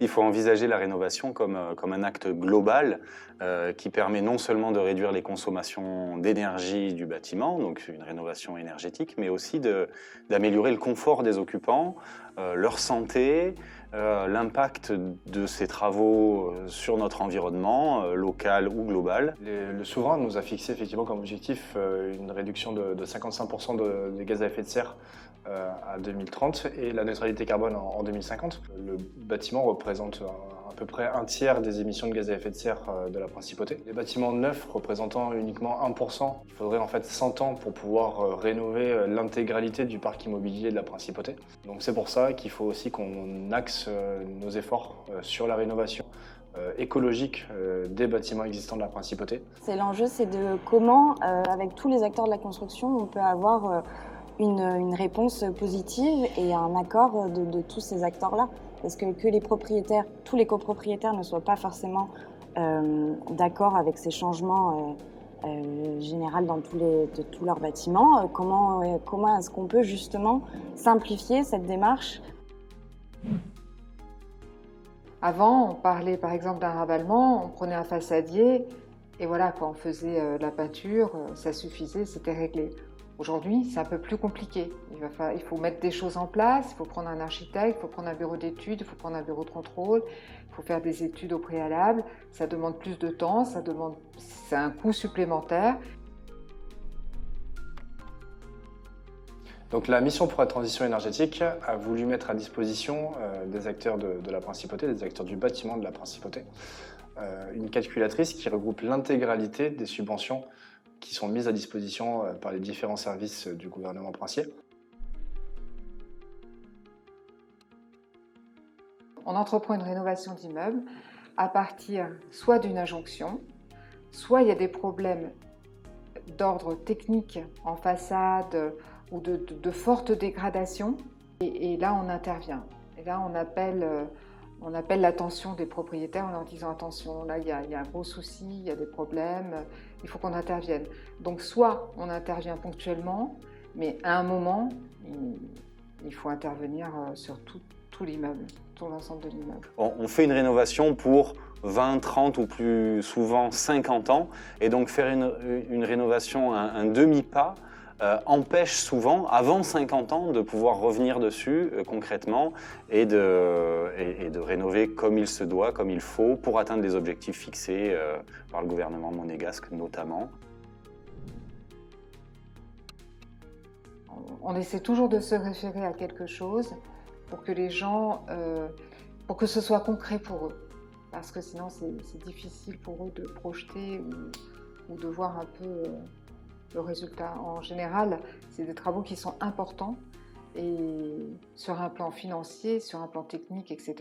Il faut envisager la rénovation comme un acte global qui permet non seulement de réduire les consommations d'énergie du bâtiment, donc une rénovation énergétique, mais aussi d'améliorer le confort des occupants, leur santé, l'impact de ces travaux sur notre environnement, local ou global. Le souverain nous a fixé effectivement comme objectif une réduction de 55% des gaz à effet de serre à 2030 et la neutralité carbone en 2050. Le bâtiment représente à peu près un tiers des émissions de gaz à effet de serre de la principauté. Les bâtiments neufs représentant uniquement 1%, il faudrait en fait 100 ans pour pouvoir rénover l'intégralité du parc immobilier de la principauté. Donc c'est pour ça qu'il faut aussi qu'on axe nos efforts sur la rénovation écologique des bâtiments existants de la principauté. L'enjeu, c'est de comment, avec tous les acteurs de la construction, on peut avoir une réponse positive et un accord de tous ces acteurs-là. Parce que les propriétaires, tous les copropriétaires ne soient pas forcément d'accord avec ces changements généraux dans tous leurs bâtiments. Comment est-ce qu'on peut justement simplifier cette démarche ? Avant, on parlait par exemple d'un ravalement, on prenait un façadier et voilà, quand on faisait la peinture, ça suffisait, c'était réglé. Aujourd'hui, c'est un peu plus compliqué. Il faut mettre des choses en place, il faut prendre un architecte, il faut prendre un bureau d'études, il faut prendre un bureau de contrôle, il faut faire des études au préalable. Ça demande plus de temps, c'est un coût supplémentaire. Donc la mission pour la transition énergétique a voulu mettre à disposition des acteurs de la principauté, des acteurs du bâtiment de la principauté, une calculatrice qui regroupe l'intégralité des subventions qui sont mises à disposition par les différents services du gouvernement princier. On entreprend une rénovation d'immeuble à partir soit d'une injonction, soit il y a des problèmes d'ordre technique en façade ou de forte dégradation. Et là, on intervient. Et là, on appelle l'attention des propriétaires en leur disant « Attention, là, il y a un gros souci, il y a des problèmes, il faut qu'on intervienne. » Donc, soit on intervient ponctuellement, mais à un moment, il faut intervenir sur tout l'immeuble, tout l'ensemble de l'immeuble. On fait une rénovation pour 20, 30 ou plus souvent 50 ans. Et donc, faire une rénovation, un demi-pas, empêche souvent, avant 50 ans, de pouvoir revenir dessus concrètement et de rénover comme il se doit, comme il faut, pour atteindre les objectifs fixés par le gouvernement monégasque notamment. On essaie toujours de se référer à quelque chose pour que les gens, pour que ce soit concret pour eux. Parce que sinon c'est difficile pour eux de projeter ou de voir un peu le résultat. En général, c'est des travaux qui sont importants et sur un plan financier, sur un plan technique, etc.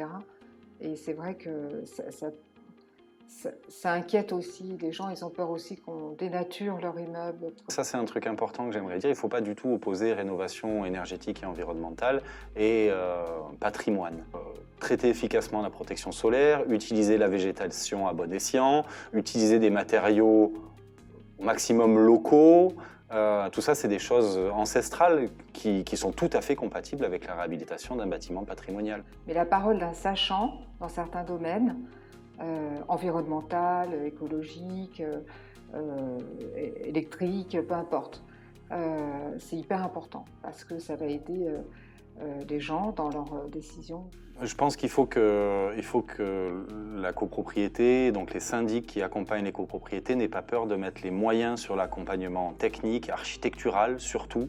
Et c'est vrai que ça inquiète aussi les gens, ils ont peur aussi qu'on dénature leur immeuble. Ça, c'est un truc important que j'aimerais dire. Il ne faut pas du tout opposer rénovation énergétique et environnementale et patrimoine. Traiter efficacement la protection solaire, utiliser la végétation à bon escient, utiliser des matériaux au maximum locaux, tout ça, c'est des choses ancestrales qui sont tout à fait compatibles avec la réhabilitation d'un bâtiment patrimonial. Mais la parole d'un sachant dans certains domaines, environnemental, écologique, électrique, peu importe, c'est hyper important parce que ça va aider les gens dans leurs décisions. Je pense qu'il faut que la copropriété, donc les syndics qui accompagnent les copropriétés, n'aient pas peur de mettre les moyens sur l'accompagnement technique, architectural surtout,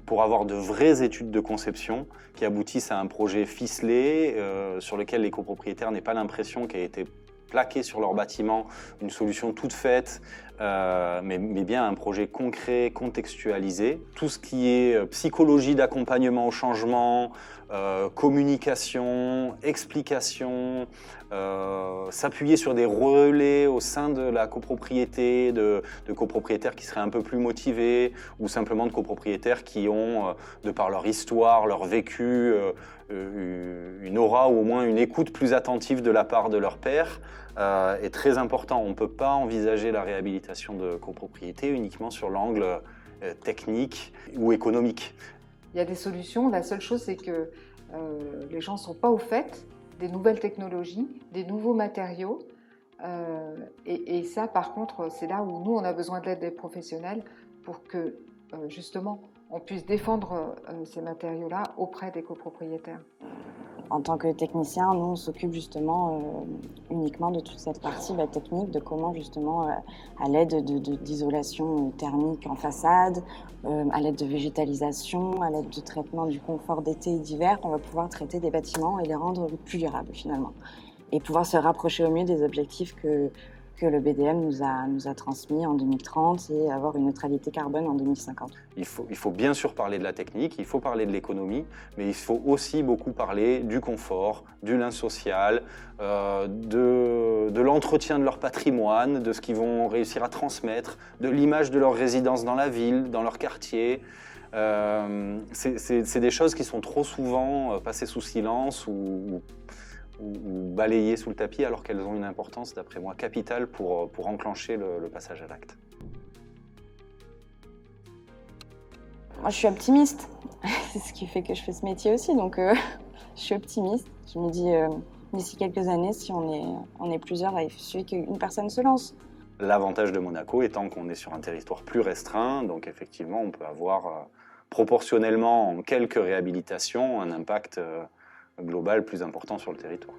pour avoir de vraies études de conception qui aboutissent à un projet ficelé sur lequel les copropriétaires n'aient pas l'impression qu'il a été plaqué sur leur bâtiment une solution toute faite, mais bien un projet concret, contextualisé. Tout ce qui est psychologie d'accompagnement au changement, communication, explication, s'appuyer sur des relais au sein de la copropriété, de copropriétaires qui seraient un peu plus motivés ou simplement de copropriétaires qui ont, de par leur histoire, leur vécu, une aura ou au moins une écoute plus attentive de la part de leur pairs est très important. On ne peut pas envisager la réhabilitation de copropriété uniquement sur l'angle technique ou économique. Il y a des solutions, la seule chose c'est que les gens ne sont pas au fait des nouvelles technologies, des nouveaux matériaux. Et ça, par contre, c'est là où nous, on a besoin de l'aide des professionnels pour que, justement, on puisse défendre ces matériaux-là auprès des copropriétaires. En tant que technicien, nous, on s'occupe justement uniquement de toute cette partie technique, de comment justement, à l'aide d'isolation thermique en façade, à l'aide de végétalisation, à l'aide de traitement du confort d'été et d'hiver, on va pouvoir traiter des bâtiments et les rendre plus durables finalement. Et pouvoir se rapprocher au mieux des objectifs que le BDM nous a transmis en 2030 et avoir une neutralité carbone en 2050. Il faut bien sûr parler de la technique, il faut parler de l'économie, mais il faut aussi beaucoup parler du confort, du lien social, de l'entretien de leur patrimoine, de ce qu'ils vont réussir à transmettre, de l'image de leur résidence dans la ville, dans leur quartier. C'est des choses qui sont trop souvent passées sous silence ou balayées sous le tapis, alors qu'elles ont une importance, d'après moi, capitale pour enclencher le passage à l'acte. Moi, je suis optimiste. C'est ce qui fait que je fais ce métier aussi, donc je suis optimiste. Je me dis, d'ici quelques années, si on est plusieurs, il suffit qu'une personne se lance. L'avantage de Monaco étant qu'on est sur un territoire plus restreint, donc effectivement, on peut avoir proportionnellement, en quelques réhabilitations, un impact global plus important sur le territoire.